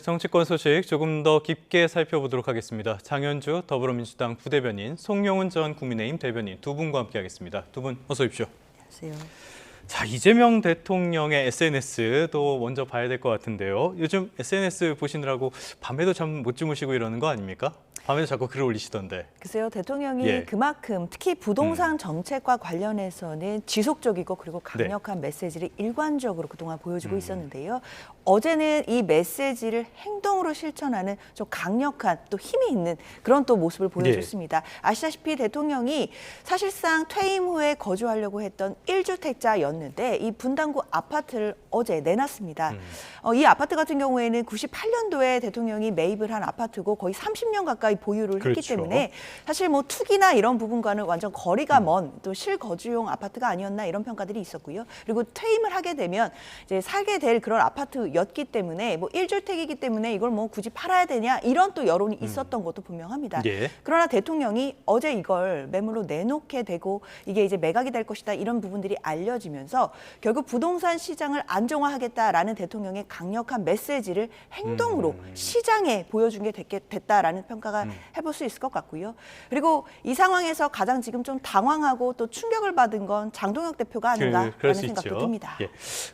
정치권 소식 조금 더 깊게 살펴보도록 하겠습니다. 장현주 더불어민주당 부대변인, 송영훈 전 국민의힘 대변인 두 분과 함께하겠습니다. 두 분 어서 오십시오. 안녕하세요. 자, 이재명 대통령의 SNS도 먼저 봐야 될 것 같은데요. 요즘 SNS 보시느라고 밤에도 잠 못 주무시고 이러는 거 아닙니까? 밤에도 자꾸 글을 올리시던데. 글쎄요, 대통령이 그만큼 특히 부동산 정책과 관련해서는 지속적이고 그리고 강력한 메시지를 일관적으로 그동안 보여주고 있었는데요. 어제는 이 메시지를 행동으로 실천하는 좀 강력한 또 힘이 있는 그런 또 모습을 보여줬습니다. 아시다시피 대통령이 사실상 퇴임 후에 거주하려고 했던 1주택자였는데 이 분당구 아파트를 어제 내놨습니다. 이 아파트 같은 경우에는 98년도에 대통령이 매입을 한 아파트고 거의 30년 가까이 보유를 했기 때문에 사실 뭐 투기나 이런 부분과는 완전 거리가 먼 또 실거주용 아파트가 아니었나 이런 평가들이 있었고요. 그리고 퇴임을 하게 되면 이제 살게 될 그런 아파트였기 때문에 뭐 1주택이기 때문에 이걸 뭐 굳이 팔아야 되냐 이런 또 여론이 있었던 것도 분명합니다. 그러나 대통령이 어제 이걸 매물로 내놓게 되고 이게 이제 매각이 될 것이다 이런 부분들이 알려지면서 결국 부동산 시장을 안정화하겠다라는 대통령의 강력한 메시지를 행동으로 시장에 보여준 게 됐다라는 평가가 해볼 수 있을 것 같고요. 그리고 이 상황에서 가장 지금 좀 당황하고 또 충격을 받은 건 장동혁 대표가 아닌가라는 생각도 듭니다.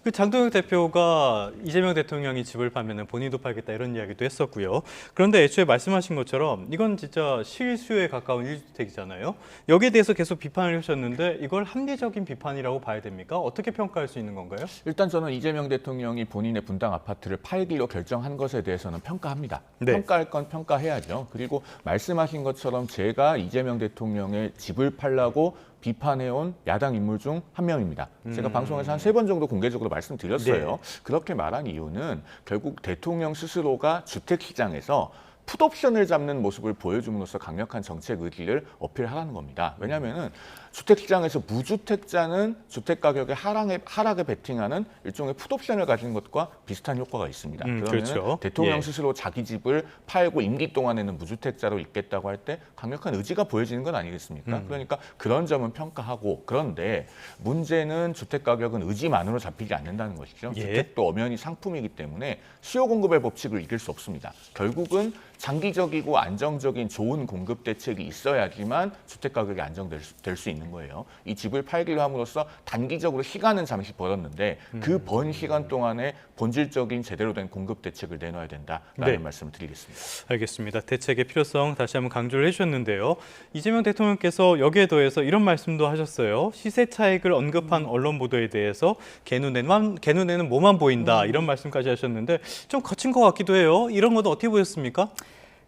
그 장동혁 대표가 이재명 대통령이 집을 팔면 본인도 팔겠다 이런 이야기도 했었고요. 그런데 애초에 말씀하신 것처럼 이건 진짜 실수에 가까운 1주택이잖아요. 여기에 대해서 계속 비판을 하셨는데 이걸 합리적인 비판이라고 봐야 됩니까? 어떻게 평가할 수 있는 건가요? 일단 저는 이재명 대통령이 본인의 분당 아파트를 팔기로 결정한 것에 대해서는 평가합니다. 평가할 건 평가해야죠. 그리고 말씀하신 것처럼 제가 이재명 대통령의 집을 팔라고 비판해온 야당 인물 중 한 명입니다. 제가 방송에서 한 3번 정도 공개적으로 말씀드렸어요. 그렇게 말한 이유는 결국 대통령 스스로가 주택시장에서 풋옵션을 잡는 모습을 보여줌으로써 강력한 정책 의지를 어필하라는 겁니다. 왜냐하면 주택시장에서 무주택자는 주택 가격의 하락에 베팅하는 일종의 풋옵션을 가진 것과 비슷한 효과가 있습니다. 그러면 대통령 스스로 자기 집을 팔고 임기 동안에는 무주택자로 있겠다고 할 때 강력한 의지가 보여지는 건 아니겠습니까? 그러니까 그런 점은 평가하고 그런데 문제는 주택 가격은 의지만으로 잡히지 않는다는 것이죠. 주택도 엄연히 상품이기 때문에 수요 공급의 법칙을 이길 수 없습니다. 결국은 장기적이고 안정적인 좋은 공급 대책이 있어야지만 주택 가격이 안정될 수 있는 거예요. 이 집을 팔기로 함으로써 단기적으로 시간은 잠시 벌었는데 그 번 시간 동안에 본질적인 제대로 된 공급 대책을 내놔야 된다라는 말씀을 드리겠습니다. 알겠습니다. 대책의 필요성 다시 한번 강조를 해주셨는데요. 이재명 대통령께서 여기에 더해서 이런 말씀도 하셨어요. 시세 차익을 언급한 언론 보도에 대해서 개 눈에는 뭐만 보인다 이런 말씀까지 하셨는데 좀 거친 것 같기도 해요. 이런 것도 어떻게 보셨습니까?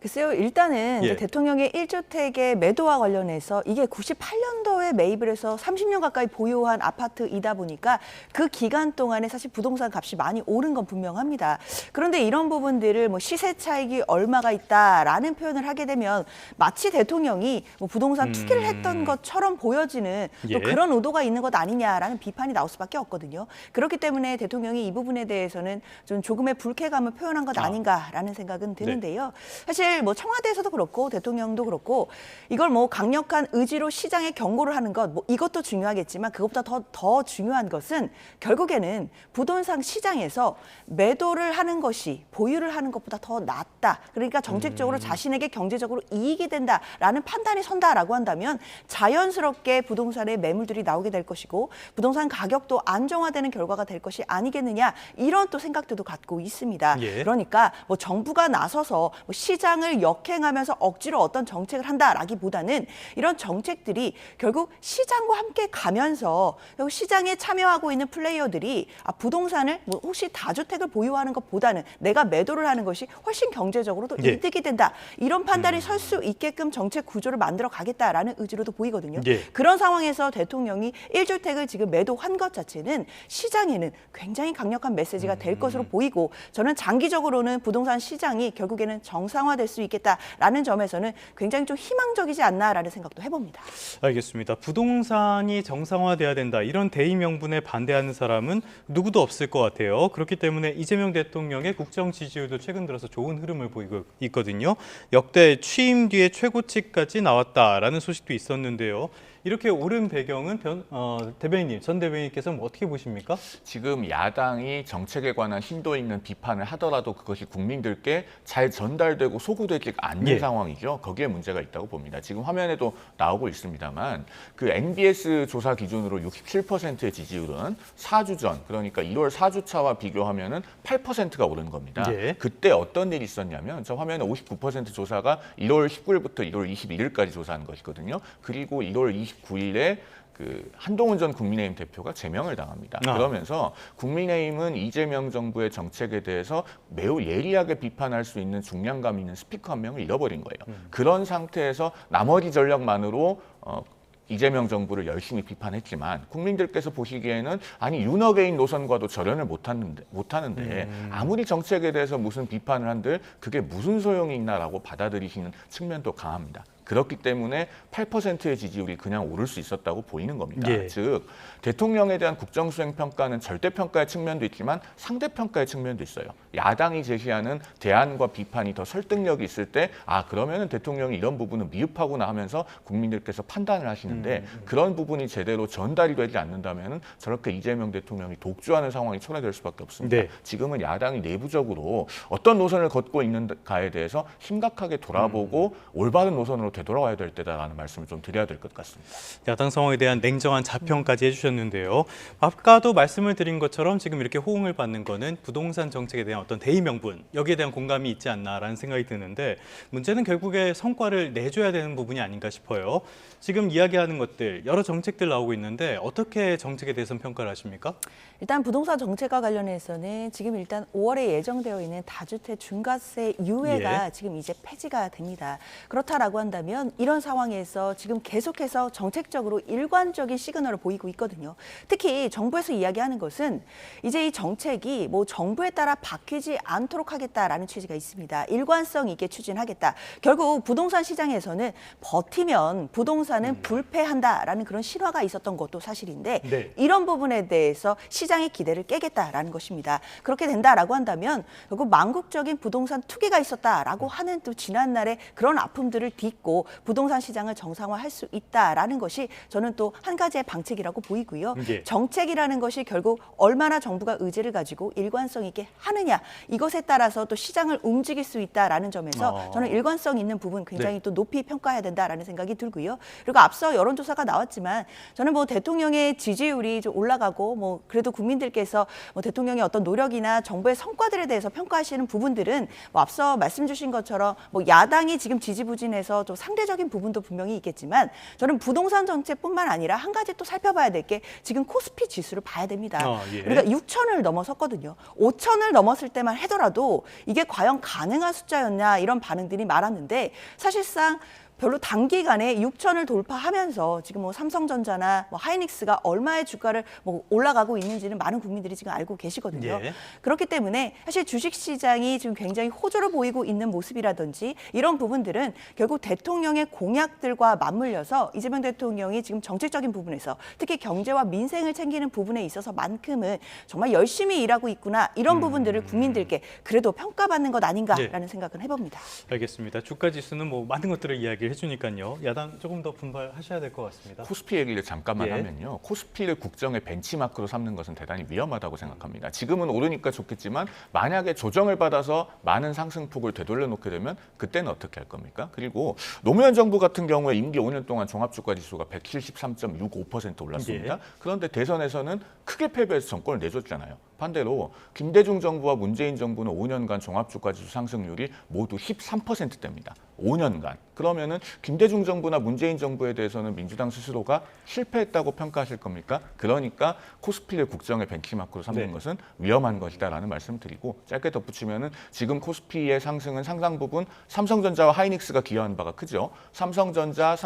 글쎄요, 일단은 이제 대통령의 1주택의 매도와 관련해서 이게 98년도에 매입을 해서 30년 가까이 보유한 아파트이다 보니까 그 기간 동안에 사실 부동산 값이 많이 오른 건 분명합니다. 그런데 이런 부분들을 뭐 시세 차익이 얼마가 있다라는 표현을 하게 되면 마치 대통령이 뭐 부동산 투기를 했던 것처럼 보여지는 또 그런 의도가 있는 것 아니냐라는 비판이 나올 수밖에 없거든요. 그렇기 때문에 대통령이 이 부분에 대해서는 좀 조금의 불쾌감을 표현한 것 아닌가라는 생각은 드는데요. 사실 뭐 청와대에서도 그렇고 대통령도 그렇고 이걸 뭐 강력한 의지로 시장에 경고를 하는 것 뭐 이것도 중요하겠지만 그것보다 더 중요한 것은 결국에는 부동산 시장에서 매도를 하는 것이 보유를 하는 것보다 더 낫다. 그러니까 정책적으로 자신에게 경제적으로 이익이 된다라는 판단이 선다라고 한다면 자연스럽게 부동산의 매물들이 나오게 될 것이고 부동산 가격도 안정화되는 결과가 될 것이 아니겠느냐 이런 또 생각들도 갖고 있습니다. 그러니까 뭐 정부가 나서서 뭐 시장을 역행하면서 억지로 어떤 정책을 한다라기보다는 이런 정책들이 결국 시장과 함께 가면서 결국 시장에 참여하고 있는 플레이어들이 부동산을 뭐 혹시 다주택을 보유하는 것보다는 내가 매도를 하는 것이 훨씬 경제적으로도 이득이 된다. 이런 판단이 설 수 있게끔 정책 구조를 만들어 가겠다라는 의지로도 보이거든요. 그런 상황에서 대통령이 1주택을 지금 매도한 것 자체는 시장에는 굉장히 강력한 메시지가 될 것으로 보이고 저는 장기적으로는 부동산 시장이 결국에는 정상화될 수 있겠다라는 점에서는 굉장히 좀 희망적이지 않나라는 생각도 해봅니다. 알겠습니다. 부동산이 정상화돼야 된다. 이런 대의 명분에 반대하는 사람은 누구도 없을 것 같아요. 그렇기 때문에 이재명 대통령의 국정 지지율도 최근 들어서 좋은 흐름을 보이고 있거든요. 역대 취임 뒤에 최고치까지 나왔다라는 소식도 있었는데요. 이렇게 오른 배경은 대변인님, 전 대변인께서는 어떻게 보십니까? 지금 야당이 정책에 관한 심도 있는 비판을 하더라도 그것이 국민들께 잘 전달되고 소구되지 않는 상황이죠. 거기에 문제가 있다고 봅니다. 지금 화면에도 나오고 있습니다만 그 NBS 조사 기준으로 67%의 지지율은 4주 전, 그러니까 1월 4주차와 비교하면은 8%가 오른 겁니다. 그때 어떤 일이 있었냐면 저 화면에 59% 조사가 1월 19일부터 1월 21일까지 조사한 것이거든요. 그리고 1월 29일에 그 한동훈 전 국민의힘 대표가 제명을 당합니다. 그러면서 국민의힘은 이재명 정부의 정책에 대해서 매우 예리하게 비판할 수 있는 중량감 있는 스피커 한 명을 잃어버린 거예요. 그런 상태에서 나머지 전략만으로 이재명 정부를 열심히 비판했지만 국민들께서 보시기에는 아니 윤어게인 노선과도 절연을 못하는데 아무리 정책에 대해서 무슨 비판을 한들 그게 무슨 소용이 있나라고 받아들이시는 측면도 강합니다. 그렇기 때문에 8%의 지지율이 그냥 오를 수 있었다고 보이는 겁니다. 즉 대통령에 대한 국정수행 평가는 절대평가의 측면도 있지만 상대평가의 측면도 있어요. 야당이 제시하는 대안과 비판이 더 설득력이 있을 때 그러면은 대통령이 이런 부분은 미흡하구나 하면서 국민들께서 판단을 하시는데 그런 부분이 제대로 전달이 되지 않는다면은 저렇게 이재명 대통령이 독주하는 상황이 초래될 수밖에 없습니다. 지금은 야당이 내부적으로 어떤 노선을 걷고 있는가에 대해서 심각하게 돌아보고 올바른 노선으로 되돌아와야 될 때다라는 말씀을 좀 드려야 될 것 같습니다. 야당 상황에 대한 냉정한 자평까지 해주셨는데요. 아까도 말씀을 드린 것처럼 지금 이렇게 호응을 받는 거는 부동산 정책에 대한 어떤 대의 명분, 여기에 대한 공감이 있지 않나라는 생각이 드는데 문제는 결국에 성과를 내줘야 되는 부분이 아닌가 싶어요. 지금 이야기하는 것들, 여러 정책들 나오고 있는데 어떻게 정책에 대해서는 평가를 하십니까? 일단 부동산 정책과 관련해서는 지금 일단 5월에 예정되어 있는 다주택 중과세 유예가 지금 이제 폐지가 됩니다. 그렇다라고 한다면 이런 상황에서 지금 계속해서 정책적으로 일관적인 시그널을 보이고 있거든요. 특히 정부에서 이야기하는 것은 이제 이 정책이 뭐 정부에 따라 바뀌지 않도록 하겠다라는 취지가 있습니다. 일관성 있게 추진하겠다. 결국 부동산 시장에서는 버티면 부동산은 불패한다라는 그런 신화가 있었던 것도 사실인데 이런 부분에 대해서 시장의 기대를 깨겠다라는 것입니다. 그렇게 된다라고 한다면 결국 망국적인 부동산 투기가 있었다라고 하는 또 지난날의 그런 아픔들을 딛고 부동산 시장을 정상화할 수 있다라는 것이 저는 또 한 가지의 방책이라고 보이고요. 정책이라는 것이 결국 얼마나 정부가 의지를 가지고 일관성 있게 하느냐 이것에 따라서 또 시장을 움직일 수 있다라는 점에서 저는 일관성 있는 부분 굉장히 또 높이 평가해야 된다라는 생각이 들고요. 그리고 앞서 여론조사가 나왔지만 저는 뭐 대통령의 지지율이 좀 올라가고 뭐 그래도 국민들께서 뭐 대통령의 어떤 노력이나 정부의 성과들에 대해서 평가하시는 부분들은 뭐 앞서 말씀 주신 것처럼 뭐 야당이 지금 지지부진해서 좀 상대적인 부분도 분명히 있겠지만 저는 부동산 정책뿐만 아니라 한 가지 또 살펴봐야 될 게 지금 코스피 지수를 봐야 됩니다. 우리가 6천을 넘어섰거든요. 5천을 넘었을 때만 하더라도 이게 과연 가능한 숫자였냐 이런 반응들이 많았는데 사실상 별로 단기간에 6천을 돌파하면서 지금 뭐 삼성전자나 뭐 하이닉스가 얼마의 주가를 뭐 올라가고 있는지는 많은 국민들이 지금 알고 계시거든요. 그렇기 때문에 사실 주식시장이 지금 굉장히 호조를 보이고 있는 모습이라든지 이런 부분들은 결국 대통령의 공약들과 맞물려서 이재명 대통령이 지금 정책적인 부분에서 특히 경제와 민생을 챙기는 부분에 있어서만큼은 정말 열심히 일하고 있구나 이런 부분들을 국민들께 그래도 평가받는 것 아닌가라는 생각은 해봅니다. 알겠습니다. 주가 지수는 뭐 많은 것들을 이야기를 해주니까요. 야당 조금 더 분발하셔야 될 것 같습니다. 코스피 얘기를 잠깐만 하면요. 코스피를 국정의 벤치마크로 삼는 것은 대단히 위험하다고 생각합니다. 지금은 오르니까 좋겠지만 만약에 조정을 받아서 많은 상승폭을 되돌려 놓게 되면 그때는 어떻게 할 겁니까? 그리고 노무현 정부 같은 경우에 임기 5년 동안 종합주가지수가 173.65% 올랐습니다. 그런데 대선에서는 크게 패배해서 정권을 내줬잖아요. 반대로 김대중 정부와 문재인 정부는 5년간 종합주가지수 상승률이 모두 13%대입니다. 5년간. 그러면은 김대중 정부나 문재인 정부에 대해서는 민주당 스스로가 실패했다고 평가하실 겁니까? 그러니까 코스피를 국정의 벤치마크로 삼는 것은 위험한 것이다라는 말씀을 드리고 짧게 덧붙이면은 지금 코스피의 상승은 상당 부분 삼성전자와 하이닉스가 기여한 바가 크죠. 삼성전자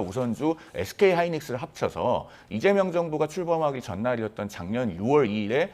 우선주, SK 하이닉스를 합쳐서 이재명 정부가 출범하기 전날이었던 작년 6월 2일에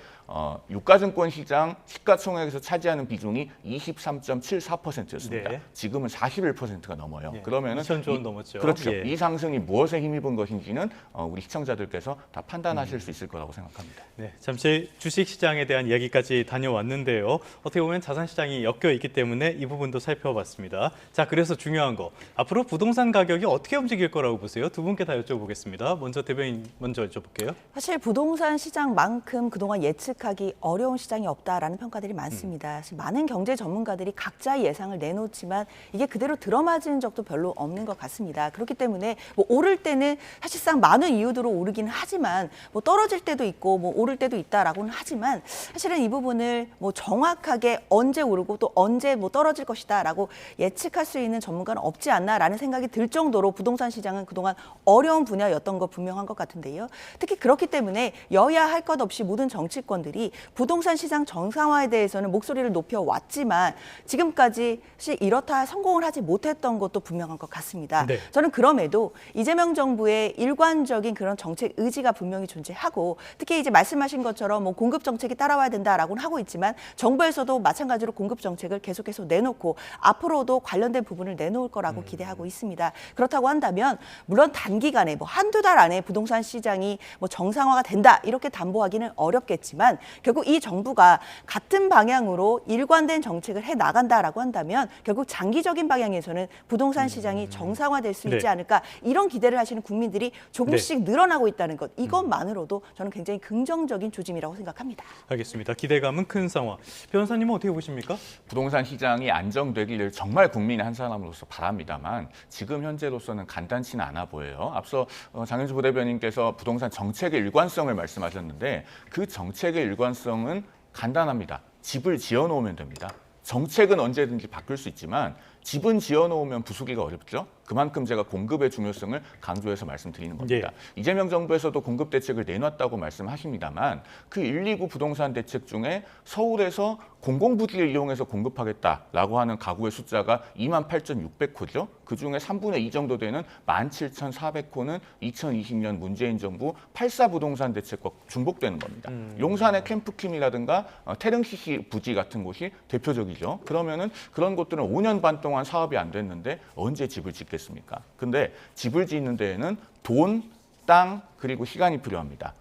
유가증권 시장 시가총액에서 차지하는 비중이 23.74%였습니다. 네. 지금은 41%가 넘어요. 예. 그러면은 2,000조 원 넘었죠. 그렇죠. 예. 이 상승이 무엇에 힘입은 것인지는 우리 시청자들께서 다 판단하실 수 있을 거라고 생각합니다. 네, 잠시 주식시장에 대한 이야기까지 다녀왔는데요. 어떻게 보면 자산시장이 엮여 있기 때문에 이 부분도 살펴봤습니다. 자, 그래서 중요한 거. 앞으로 부동산 가격이 어떻게 움직일 거라고 보세요? 두 분께 다 여쭤보겠습니다. 먼저 대변인 먼저 여쭤볼게요. 사실 부동산 시장만큼 그동안 예측하기 어려운 시장이 없다라는 평가들이 많습니다. 사실 많은 경제 전문가들이 각자의 예상을 내놓지만 이게 그대로 들어맞은 적도 별로 없는 것 같습니다. 그렇기 때문에 뭐 오를 때는 사실상 많은 이유들로 오르기는 하지만 뭐 떨어질 때도 있고 뭐 오를 때도 있다라고는 하지만 사실은 이 부분을 뭐 정확하게 언제 오르고 또 언제 뭐 떨어질 것이다라고 예측할 수 있는 전문가는 없지 않나라는 생각이 들 정도로 부동산 시장은 그동안 어려운 분야였던 거 분명한 것 같은데요. 특히 그렇기 때문에 여야 할 것 없이 모든 정치권들이 부동산 시장 정상화에 대해서는 목소리를 높여왔지만 지금까지 사실 이렇다 성공을 하지 못했던 것도 분명한 것 같습니다. 네. 저는 그럼에도 이재명 정부의 일관적인 그런 정책 의지가 분명히 존재하고 특히 이제 말씀하신 것처럼 뭐 공급 정책이 따라와야 된다라고는 하고 있지만 정부에서도 마찬가지로 공급 정책을 계속해서 내놓고 앞으로도 관련된 부분을 내놓을 거라고 기대하고 있습니다. 그렇다고 한다면 물론 단기간에 뭐 한두 달 안에 부동산 시장이 뭐 정상화가 된다 이렇게 담보하기는 어렵겠지만 결국 이 정부가 같은 방향으로 일관된 정책을 해 나간다라고 한다면 결국 장기적인 방향에서는 부동산 시장이 정상화될 수 있지 네. 않을까 이런 기대를 하시는 국민들이 조금씩 늘어나고 있다는 것 이것만으로도 저는 굉장히 긍정적인 조짐이라고 생각합니다. 알겠습니다. 기대감은 큰 상황. 변호사님은 어떻게 보십니까? 부동산 시장이 안정되기를 정말 국민의 한 사람으로서 바랍니다만 지금 현재로서는 간단치는 않아 보여요. 앞서 장현수 부대변인께서 부동산 정책의 일관성을 말씀하셨는데 그 정책의 일관성은 간단합니다. 집을 지어놓으면 됩니다. 정책은 언제든지 바뀔 수 있지만 집은 지어놓으면 부수기가 어렵죠. 그만큼 제가 공급의 중요성을 강조해서 말씀드리는 겁니다. 이재명 정부에서도 공급 대책을 내놨다고 말씀하십니다만 그 129 부동산 대책 중에 서울에서 공공부지를 이용해서 공급하겠다라고 하는 가구의 숫자가 28,600호죠. 그중에 3분의 2 정도 되는 17,400호는 2020년 문재인 정부 8.4 부동산 대책과 중복되는 겁니다. 용산의 캠프킴이라든가 태릉시시 부지 같은 곳이 대표적이죠. 그러면은 그런 곳들은 5년 반 동안 사업이 안 됐는데 언제 집을 짓겠습니까? 근데 집을 짓는 데에는 돈, 땅, 그리고 시간이 필요합니다.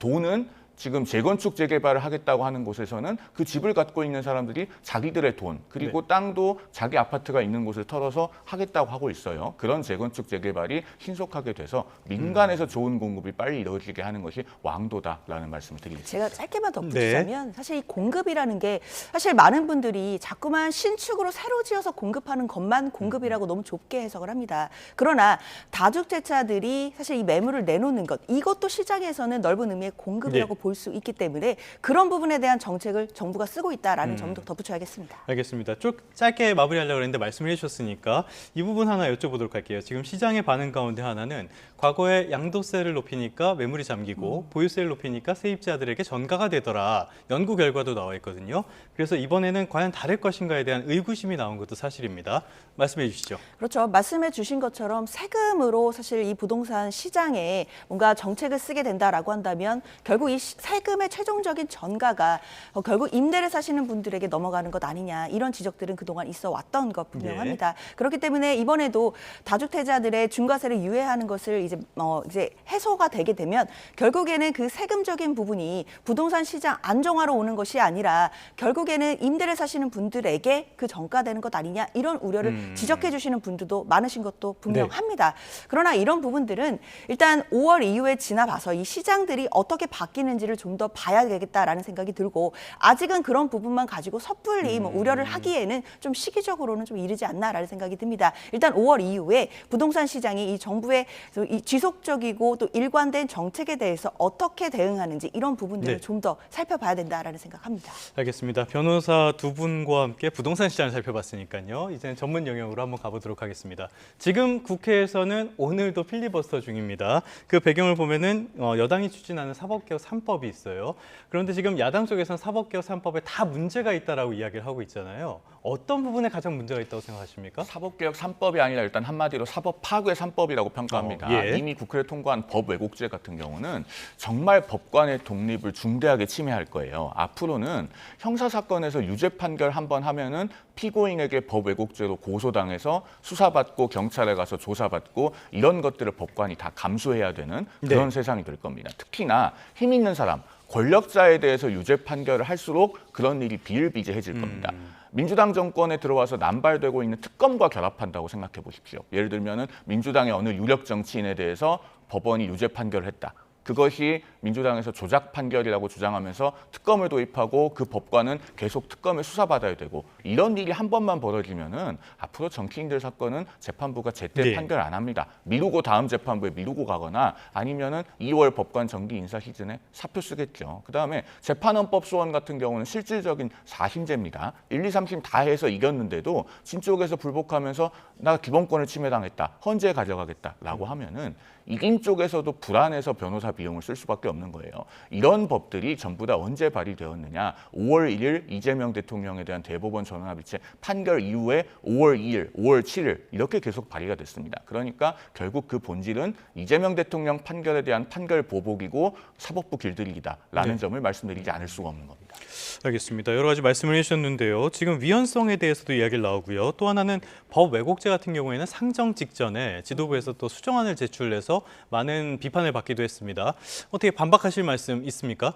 돈은 지금 재건축 재개발을 하겠다고 하는 곳에서는 그 집을 갖고 있는 사람들이 자기들의 돈 그리고 땅도 자기 아파트가 있는 곳을 털어서 하겠다고 하고 있어요. 그런 재건축 재개발이 신속하게 돼서 민간에서 좋은 공급이 빨리 이루어지게 하는 것이 왕도다라는 말씀을 드리겠습니다. 제가 짧게만 덧붙이자면 사실 이 공급이라는 게 사실 많은 분들이 자꾸만 신축으로 새로 지어서 공급하는 것만 공급이라고 너무 좁게 해석을 합니다. 그러나 다주택자들이 사실 이 매물을 내놓는 것 이것도 시장에서는 넓은 의미의 공급이라고 볼 수 있기 때문에 그런 부분에 대한 정책을 정부가 쓰고 있다라는 점도 덧붙여야겠습니다. 알겠습니다. 쭉 짧게 마무리하려고 했는데 말씀을 해주셨으니까 이 부분 하나 여쭤보도록 할게요. 지금 시장의 반응 가운데 하나는 과거에 양도세를 높이니까 매물이 잠기고 보유세를 높이니까 세입자들에게 전가가 되더라. 연구 결과도 나와 있거든요. 그래서 이번에는 과연 다를 것인가에 대한 의구심이 나온 것도 사실입니다. 말씀해 주시죠. 그렇죠. 말씀해 주신 것처럼 세금으로 사실 이 부동산 시장에 뭔가 정책을 쓰게 된다라고 한다면 결국 이 세금의 최종적인 전가가 결국 임대를 사시는 분들에게 넘어가는 것 아니냐 이런 지적들은 그동안 있어 왔던 것 분명합니다. 그렇기 때문에 이번에도 다주택자들의 중과세를 유예하는 것을 이제 해소가 되게 되면 결국에는 그 세금적인 부분이 부동산 시장 안정화로 오는 것이 아니라 결국에는 임대를 사시는 분들에게 그 전가되는 것 아니냐 이런 우려를 지적해 주시는 분들도 많으신 것도 분명합니다. 그러나 이런 부분들은 일단 5월 이후에 지나봐서 이 시장들이 어떻게 바뀌는지를 좀 더 봐야 되겠다라는 생각이 들고 아직은 그런 부분만 가지고 섣불리 우려를 하기에는 좀 시기적으로는 좀 이르지 않나라는 생각이 듭니다. 일단 5월 이후에 부동산 시장이 이 정부의 이 지속적이고 또 일관된 정책에 대해서 어떻게 대응하는지 이런 부분들을 좀 더 살펴봐야 된다라는 생각합니다. 알겠습니다. 변호사 두 분과 함께 부동산 시장을 살펴봤으니까요. 이제는 전문 영역으로 한번 가보도록 하겠습니다. 지금 국회에서는 오늘도 필리버스터 중입니다. 그 배경을 보면은 여당이 추진하는 사법개혁 3법이 있어요. 그런데 지금 야당 쪽에서는 사법개혁 3법에 다 문제가 있다라고 이야기를 하고 있잖아요. 어떤 부분에 가장 문제가 있다고 생각하십니까? 사법개혁 3법이 아니라 일단 한마디로 사법 파괴 3법이라고 평가합니다. 예. 이미 국회를 통과한 법 왜곡죄 같은 경우는 정말 법관의 독립을 중대하게 침해할 거예요. 앞으로는 형사사건에서 유죄 판결 한 번 하면은 피고인에게 법 왜곡죄로 고소당해서 수사받고 경찰에 가서 조사받고 이런 것들을 법관이 다 감수해야 되는 그런 네. 세상이 될 겁니다. 특히나 힘 있는 사람, 권력자에 대해서 유죄 판결을 할수록 그런 일이 비일비재해질 겁니다. 민주당 정권에 들어와서 남발되고 있는 특검과 결합한다고 생각해 보십시오. 예를 들면은 민주당의 어느 유력 정치인에 대해서 법원이 유죄 판결을 했다. 그것이 민주당에서 조작 판결이라고 주장하면서 특검을 도입하고 그 법관은 계속 특검을 수사받아야 되고 이런 일이 한 번만 벌어지면은 앞으로 정치인들 사건은 재판부가 제때 네. 판결 안 합니다. 미루고 다음 재판부에 미루고 가거나 아니면은 2월 법관 정기 인사 시즌에 사표 쓰겠죠. 그다음에 재판헌법 소원 같은 경우는 실질적인 4심제입니다. 1, 2, 3심 다 해서 이겼는데도 진쪽에서 불복하면서 나 기본권을 침해당했다. 헌재 가져가겠다라고 하면은 이긴 쪽에서도 불안해서 변호사 비용을 쓸 수밖에 없는 거예요. 이런 법들이 전부 다 언제 발의되었느냐. 5월 1일 이재명 대통령에 대한 대법원 전원합의체 판결 이후에 5월 2일, 5월 7일 이렇게 계속 발의가 됐습니다. 그러니까 결국 그 본질은 이재명 대통령 판결에 대한 판결 보복이고 사법부 길들이기다라는 네. 점을 말씀드리지 않을 수가 없는 겁니다. 알겠습니다. 여러 가지 말씀을 해주셨는데요. 지금 위헌성에 대해서도 이야기를 나오고요. 또 하나는 법 왜곡죄 같은 경우에는 상정 직전에 지도부에서 또 수정안을 제출해서 많은 비판을 받기도 했습니다. 어떻게 반박하실 말씀 있습니까?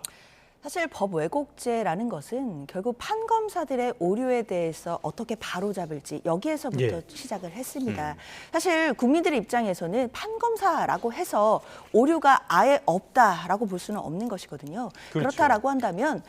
사실 법 왜곡죄라는 것은 결국 판검사들의 오류에 대해서 어떻게 바로잡을지 여기에서부터 예. 시작을 했습니다. 사실 국민들 입장에서는 판검사라고 해서 오류가 아예 없다라고 볼 수는 없는 것이거든요. 그렇죠. 그렇다라고 한다면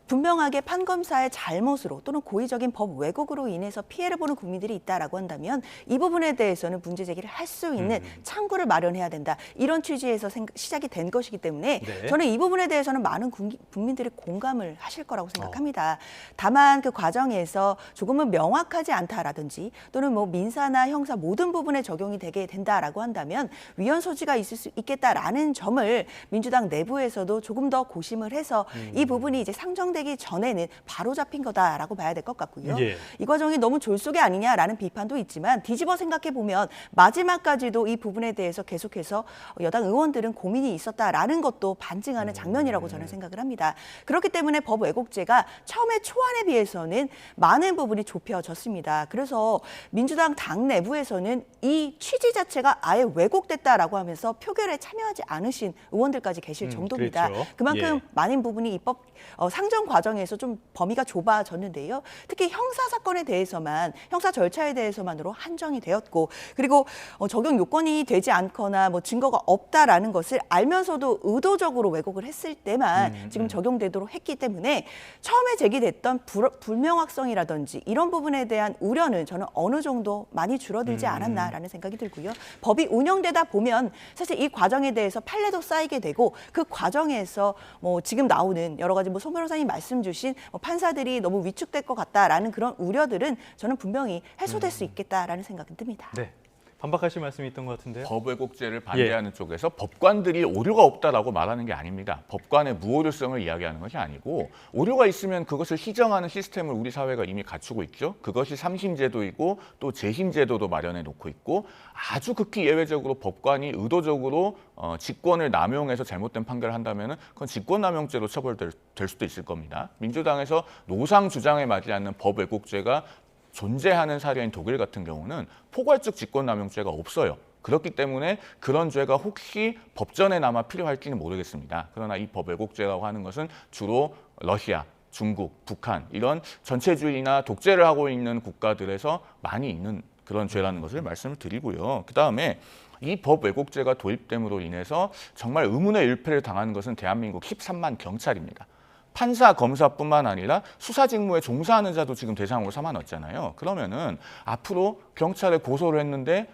분명하게 판검사의 잘못으로 또는 고의적인 법 왜곡으로 인해서 피해를 보는 국민들이 있다라고 한다면 이 부분에 대해서는 문제 제기를 할 수 있는 창구를 마련해야 된다. 이런 취지에서 시작이 된 것이기 때문에 네. 저는 이 부분에 대해서는 많은 국민들이 공감을 하실 거라고 생각합니다. 다만 그 과정에서 조금은 명확하지 않다라든지 또는 뭐 민사나 형사 모든 부분에 적용이 되게 된다라고 한다면 위헌 소지가 있을 수 있겠다라는 점을 민주당 내부에서도 조금 더 고심을 해서 이 부분이 이제 상정되기 전에는 바로 잡힌 거다라고 봐야 될 것 같고요. 예. 이 과정이 너무 졸속이 아니냐라는 비판도 있지만 뒤집어 생각해 보면 마지막까지도 이 부분에 대해서 계속해서 여당 의원들은 고민이 있었다라는 것도 반증하는 장면이라고 저는 생각을 합니다. 그렇기 때문에 법 왜곡죄가 처음에 초안에 비해서는 많은 부분이 좁혀졌습니다. 그래서 민주당 당 내부에서는 이 취지 자체가 아예 왜곡됐다라고 하면서 표결에 참여하지 않으신 의원들까지 계실 정도입니다. 그렇죠. 그만큼 예. 많은 부분이 입법 상정 과정에서 좀 범위가 좁아졌는데요. 특히 형사 사건에 대해서만 형사 절차에 대해서만으로 한정이 되었고 그리고 적용 요건이 되지 않거나 뭐 증거가 없다라는 것을 알면서도 의도적으로 왜곡을 했을 때만 지금 적용되도록 했기 때문에 처음에 제기됐던 불명확성이라든지 이런 부분에 대한 우려는 저는 어느 정도 많이 줄어들지 않았나라는 생각이 들고요. 법이 운영되다 보면 사실 이 과정에 대해서 판례도 쌓이게 되고 그 과정에서 뭐 지금 나오는 여러 가지 뭐 송 변호사님 말씀 주신 판사들이 너무 위축될 것 같다라는 그런 우려들은 저는 분명히 해소될 수 있겠다라는 생각이 듭니다. 네. 반박하실 말씀이 있던 것 같은데요. 법 왜곡죄를 반대하는 쪽에서 법관들이 오류가 없다라고 말하는 게 아닙니다. 법관의 무오류성을 이야기하는 것이 아니고 오류가 있으면 그것을 시정하는 시스템을 우리 사회가 이미 갖추고 있죠. 그것이 삼심제도이고 또 재심제도도 마련해 놓고 있고 아주 극히 예외적으로 법관이 의도적으로 직권을 남용해서 잘못된 판결을 한다면 그건 직권남용죄로 처벌될 수도 있을 겁니다. 민주당에서 노상 주장에 맞지 않는 법 왜곡죄가 존재하는 사례인 독일 같은 경우는 포괄적 직권남용죄가 없어요. 그렇기 때문에 그런 죄가 혹시 법전에 남아 필요할지는 모르겠습니다. 그러나 이 법 왜곡죄라고 하는 것은 주로 러시아, 중국, 북한 이런 전체주의나 독재를 하고 있는 국가들에서 많이 있는 그런 죄라는 것을 말씀을 드리고요. 그다음에 이 법 왜곡죄가 도입됨으로 인해서 정말 의문의 일패를 당한 것은 대한민국 13만 경찰입니다. 판사, 검사뿐만 아니라 수사 직무에 종사하는 자도 지금 대상으로 삼아놨잖아요. 그러면은 앞으로 경찰에 고소를 했는데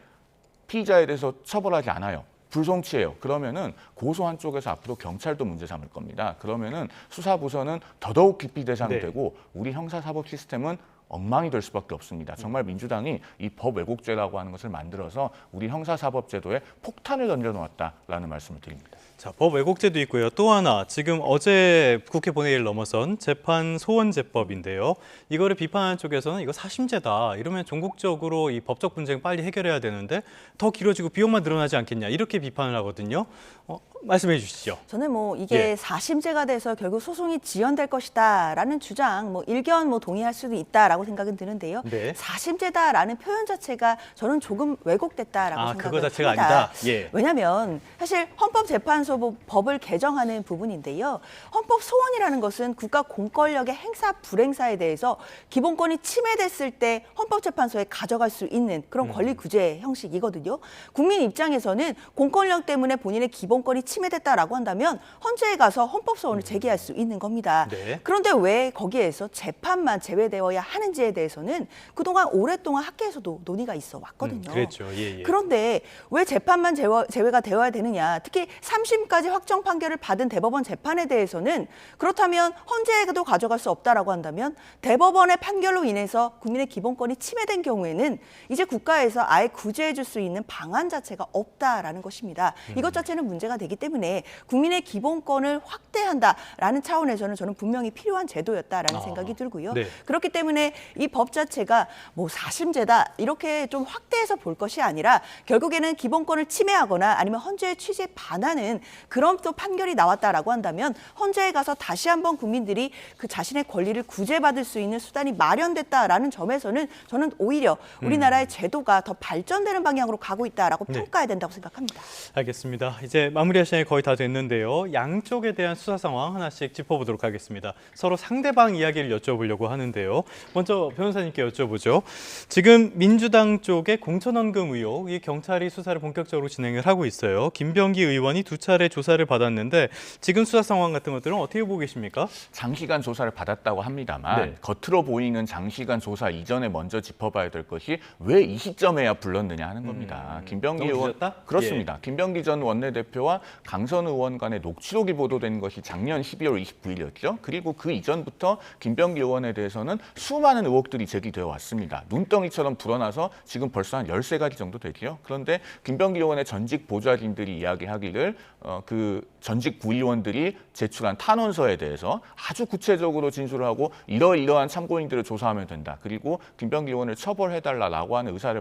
피의자에 대해서 처벌하지 않아요. 불송치해요. 그러면은 고소한 쪽에서 앞으로 경찰도 문제 삼을 겁니다. 그러면은 수사부서는 더더욱 기피 대상이 네. 되고 우리 형사사법 시스템은 엉망이 될 수밖에 없습니다. 정말 민주당이 이 법 왜곡죄라고 하는 것을 만들어서 우리 형사사법제도에 폭탄을 던져놓았다라는 말씀을 드립니다. 자, 법 왜곡죄도 있고요. 또 하나, 지금 어제 국회 본회의를 넘어선 재판 소원제법인데요. 이거를 비판하는 쪽에서는 이거 사심죄다. 이러면 종국적으로 이 법적 분쟁 빨리 해결해야 되는데 더 길어지고 비용만 늘어나지 않겠냐. 이렇게 비판을 하거든요. 말씀해 주시죠. 저는 뭐 이게 예. 사심죄가 돼서 결국 소송이 지연될 것이다라는 주장, 뭐 일견 뭐 동의할 수도 있다라고 생각은 드는데요. 네. 사심죄다라는 표현 자체가 저는 조금 왜곡됐다라고 생각을 그거 자체가 합니다. 아니다. 예. 왜냐하면 사실 헌법재판소 법을 개정하는 부분인데요. 헌법 소원이라는 것은 국가 공권력의 행사 불행사에 대해서 기본권이 침해됐을 때 헌법재판소에 가져갈 수 있는 그런 권리 구제 형식이거든요. 국민 입장에서는 공권력 때문에 본인의 기본권이 침해됐다라고 한다면 헌재에 가서 헌법 소원을 제기할 수 있는 겁니다. 네. 그런데 왜 거기에서 재판만 제외되어야 하는지에 대해서는 그동안 오랫동안 학계에서도 논의가 있어 왔거든요. 그랬죠. 예, 예. 그런데 왜 재판만 제외가 되어야 되느냐? 특히 3심까지 확정 판결을 받은 대법원 재판에 대해서는 그렇다면 헌재에도 가져갈 수 없다라고 한다면 대법원의 판결로 인해서 국민의 기본권이 침해된 경우에는 이제 국가에서 아예 구제해 줄 수 있는 방안 자체가 없다라는 것입니다. 이것 자체는 문제가 되기 때문에 국민의 기본권을 확대한다라는 차원에서는 저는 분명히 필요한 제도였다라는 생각이 들고요. 네. 그렇기 때문에 이 법 자체가 뭐 사심죄다 이렇게 좀 확대해서 볼 것이 아니라 결국에는 기본권을 침해하거나 아니면 헌재의 취지에 반하는 그런 또 판결이 나왔다라고 한다면 헌재에 가서 다시 한번 국민들이 그 자신의 권리를 구제받을 수 있는 수단이 마련됐다라는 점에서는 저는 오히려 우리나라의 제도가 더 발전되는 방향으로 가고 있다라고 네. 평가해야 된다고 생각합니다. 알겠습니다. 이제 마무리할 시간이 거의 다 됐는데요. 양쪽에 대한 수사 상황 하나씩 짚어보도록 하겠습니다. 서로 상대방 이야기를 여쭤보려고 하는데요. 먼저 변호사님께 여쭤보죠. 지금 민주당 쪽의 공천원금 의혹, 이 경찰이 수사를 본격적으로 진행을 하고 있어요. 김병기 의원이 2차례 조사를 받았는데 지금 수사 상황 같은 것들은 어떻게 보고 계십니까? 장시간 조사를 받았다고 합니다만 네. 겉으로 보이는 장시간 조사 이전에 먼저 짚어봐야 될 것이 왜 이 시점에야 불렀느냐 하는 겁니다. 김병기 너무 의원 늦었다? 그렇습니다. 김병기 전 원내대표와 강선 의원 간의 녹취록이 보도된 것이 작년 12월 29일이었죠. 그리고 그 이전부터 김병기 의원에 대해서는 수많은 의혹들이 제기되어 왔습니다. 눈덩이처럼 불어나서 지금 벌써 한 13가지 정도 되지요. 그런데 김병기 의원의 전직 보좌진들이 이야기하기를 그 전직 구의원들이 제출한 탄원서에 대해서 아주 구체적으로 진술을 하고 이러이러한 참고인들을 조사하면 된다. 그리고 김병기 의원을 처벌해달라고 하는 의사를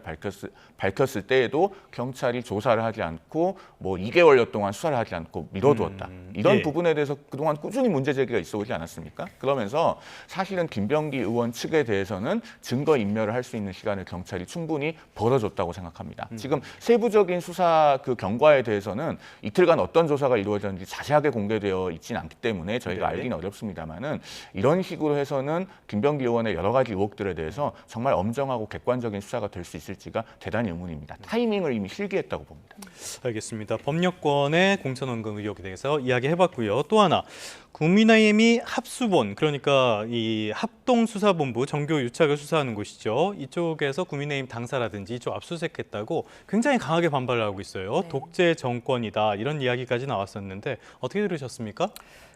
밝혔을 때에도 경찰이 조사를 하지 않고 뭐 2개월여 동안 수사를 하지 않고 미뤄두었다. 이런 예. 부분에 대해서 그동안 꾸준히 문제 제기가 있어 오지 않았습니까? 그러면서 사실은 김병기 의원 측에 대해서는 증거 인멸을 할 수 있는 시간을 경찰이 충분히 벌어줬다고 생각합니다. 지금 세부적인 수사 그 경과에 대해서는 이틀간 어떤 조사가 이루어졌는지 자세하게 공개되어 있지는 않기 때문에 저희가 네. 알기는 어렵습니다만은 이런 식으로 해서는 김병기 의원의 여러 가지 의혹들에 대해서 정말 엄정하고 객관적인 수사가 될 수 있을지가 대단히 의문입니다. 타이밍을 이미 실기했다고 봅니다. 알겠습니다. 법력권의 공천원금 의혹에 대해서 이야기해봤고요. 또 하나, 국민의힘이 합수본, 그러니까 이 합동수사본부 정교 유착을 수사하는 곳이죠. 이쪽에서 국민의힘 당사라든지 이쪽 압수수색했다고 굉장히 강하게 반발을 하고 있어요. 네. 독재 정권이다 이런 이야기까지 나왔었는데 어떻게 들으셨습니까?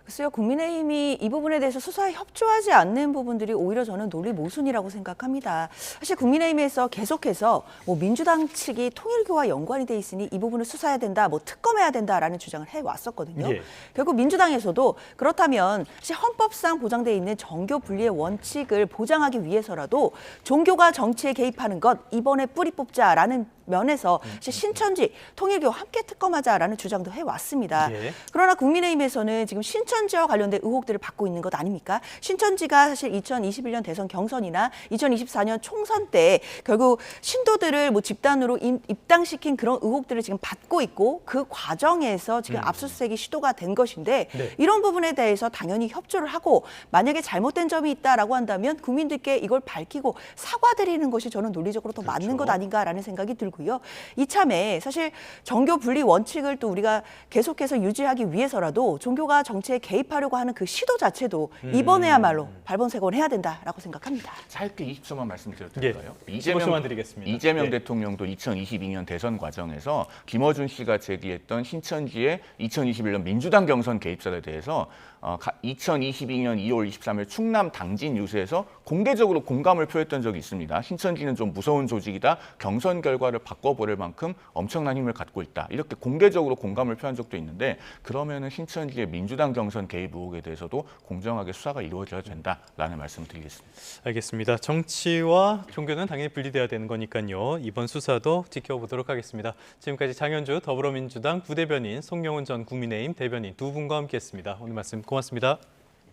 글쎄요, 국민의힘이 이 부분에 대해서 수사에 협조하지 않는 부분들이 오히려 저는 논리 모순이라고 생각합니다. 사실 국민의힘에서 계속해서 뭐 민주당 측이 통일교와 연관이 돼 있으니 이 부분을 수사해야 된다, 뭐 특검해야 된다라는 주장을 해왔었거든요. 예. 결국 민주당에서도 그렇다면 사실 헌법상 보장돼 있는 정교 분리의 원칙을 보장하기 위해서라도 종교가 정치에 개입하는 것 이번에 뿌리 뽑자라는 면에서 사실 신천지, 통일교 함께 특검하자라는 주장도 해왔습니다. 예. 그러나 국민의힘에서는 지금 신천지와 관련된 의혹들을 받고 있는 것 아닙니까? 신천지가 사실 2021년 대선 경선이나 2024년 총선 때 결국 신도들을 뭐 집단으로 입당시킨 그런 의혹들을 지금 받고 있고 그 과정에서 지금 압수수색이 시도가 된 것인데 네. 이런 부분에 대해서 당연히 협조를 하고 만약에 잘못된 점이 있다라고 한다면 국민들께 이걸 밝히고 사과드리는 것이 저는 논리적으로 더 맞는 것 아닌가라는 생각이 들고 부분이고요. 이참에 사실 정교 분리 원칙을 또 우리가 계속해서 유지하기 위해서라도 종교가 정치에 개입하려고 하는 그 시도 자체도 이번에야말로 발본색원해야 된다라고 생각합니다. 짧게 20초만 말씀드려도 될까요? 예, 15초만 드리겠습니다. 이재명 예. 대통령도 2022년 대선 과정에서 김어준 씨가 제기했던 신천지의 2021년 민주당 경선 개입설에 대해서 2022년 2월 23일 충남 당진 유세에서 공개적으로 공감을 표했던 적이 있습니다. 신천지는 좀 무서운 조직이다. 경선 결과를 바꿔버릴 만큼 엄청난 힘을 갖고 있다. 이렇게 공개적으로 공감을 표한 적도 있는데 그러면은 신천지의 민주당 경선 개입 의혹에 대해서도 공정하게 수사가 이루어져야 된다라는 말씀을 드리겠습니다. 알겠습니다. 정치와 종교는 당연히 분리돼야 되는 거니까요. 이번 수사도 지켜보도록 하겠습니다. 지금까지 장현주 더불어민주당 부대변인, 송영훈 전 국민의힘 대변인 두 분과 함께했습니다. 오늘 말씀 고맙습니다.